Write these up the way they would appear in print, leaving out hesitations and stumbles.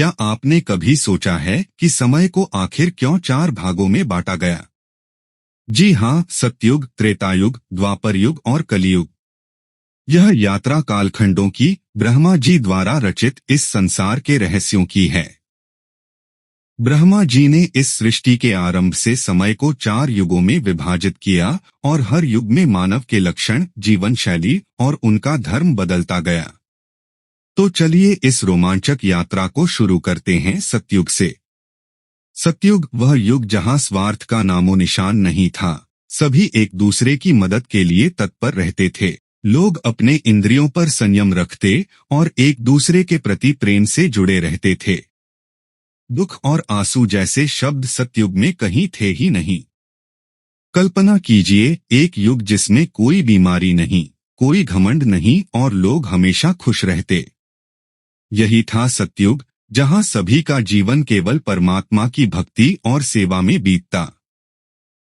क्या आपने कभी सोचा है कि समय को आखिर क्यों 4 भागों में बांटा गया? जी हाँ, सतयुग, त्रेतायुग, द्वापर युग और कलियुग। यह यात्रा कालखंडों की, ब्रह्मा जी द्वारा रचित इस संसार के रहस्यों की है। ब्रह्मा जी ने इस सृष्टि के आरंभ से समय को 4 युगों में विभाजित किया और हर युग में मानव के लक्षण, जीवन शैली और उनका धर्म बदलता गया। तो चलिए इस रोमांचक यात्रा को शुरू करते हैं सतयुग से। सतयुग वह युग जहां स्वार्थ का नामो निशान नहीं था। सभी एक दूसरे की मदद के लिए तत्पर रहते थे। लोग अपने इंद्रियों पर संयम रखते और एक दूसरे के प्रति प्रेम से जुड़े रहते थे। दुख और आंसू जैसे शब्द सतयुग में कहीं थे ही नहीं। कल्पना कीजिए एक युग जिसमें कोई बीमारी नहीं, कोई घमंड नहीं और लोग हमेशा खुश रहते। यही था सतयुग, जहां सभी का जीवन केवल परमात्मा की भक्ति और सेवा में बीतता।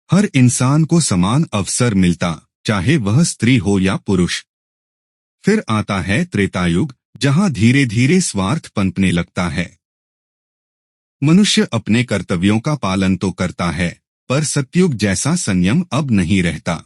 हर इंसान को समान अवसर मिलता, चाहे वह स्त्री हो या पुरुष। फिर आता है त्रेतायुग, जहां धीरे धीरे स्वार्थ पनपने लगता है। मनुष्य अपने कर्तव्यों का पालन तो करता है, पर सतयुग जैसा संयम अब नहीं रहता।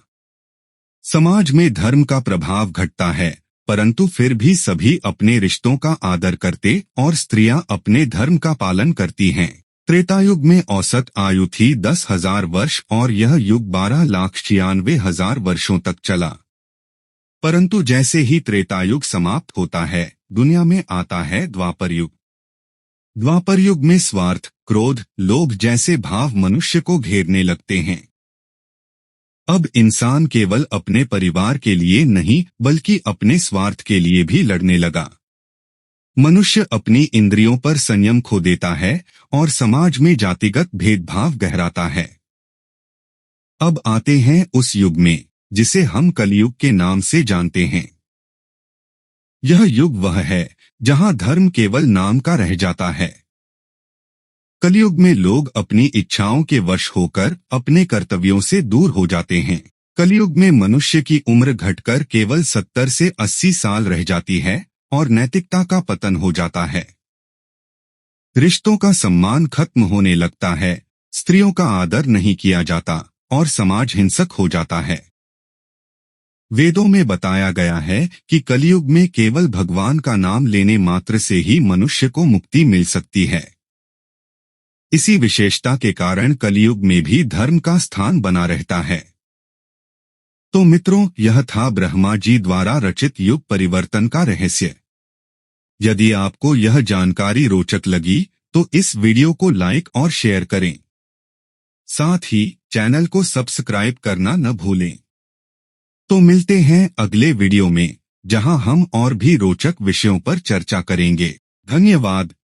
समाज में धर्म का प्रभाव घटता है, परंतु फिर भी सभी अपने रिश्तों का आदर करते और स्त्रियां अपने धर्म का पालन करती हैं। त्रेतायुग में औसत आयु थी 10,000 वर्ष और यह युग 12,96,000 वर्षों तक चला। परंतु जैसे ही त्रेतायुग समाप्त होता है, दुनिया में आता है द्वापर युग। द्वापर युग में स्वार्थ, क्रोध, लोभ जैसे भाव मनुष्य को घेरने लगते हैं। अब इंसान केवल अपने परिवार के लिए नहीं, बल्कि अपने स्वार्थ के लिए भी लड़ने लगा। मनुष्य अपनी इंद्रियों पर संयम खो देता है और समाज में जातिगत भेदभाव गहराता है। अब आते हैं उस युग में, जिसे हम कलियुग के नाम से जानते हैं। यह युग वह है, जहां धर्म केवल नाम का रह जाता है। कलियुग में लोग अपनी इच्छाओं के वश होकर अपने कर्तव्यों से दूर हो जाते हैं। कलियुग में मनुष्य की उम्र घटकर केवल 70 से 80 साल रह जाती है और नैतिकता का पतन हो जाता है। रिश्तों का सम्मान खत्म होने लगता है, स्त्रियों का आदर नहीं किया जाता और समाज हिंसक हो जाता है। वेदों में बताया गया है कि कलियुग में केवल भगवान का नाम लेने मात्र से ही मनुष्य को मुक्ति मिल सकती है। इसी विशेषता के कारण कलियुग में भी धर्म का स्थान बना रहता है। तो मित्रों, यह था ब्रह्मा जी द्वारा रचित युग परिवर्तन का रहस्य। यदि आपको यह जानकारी रोचक लगी, तो इस वीडियो को लाइक और शेयर करें। साथ ही चैनल को सब्सक्राइब करना न भूलें। तो मिलते हैं अगले वीडियो में, जहां हम और भी रोचक विषयों पर चर्चा करेंगे। धन्यवाद।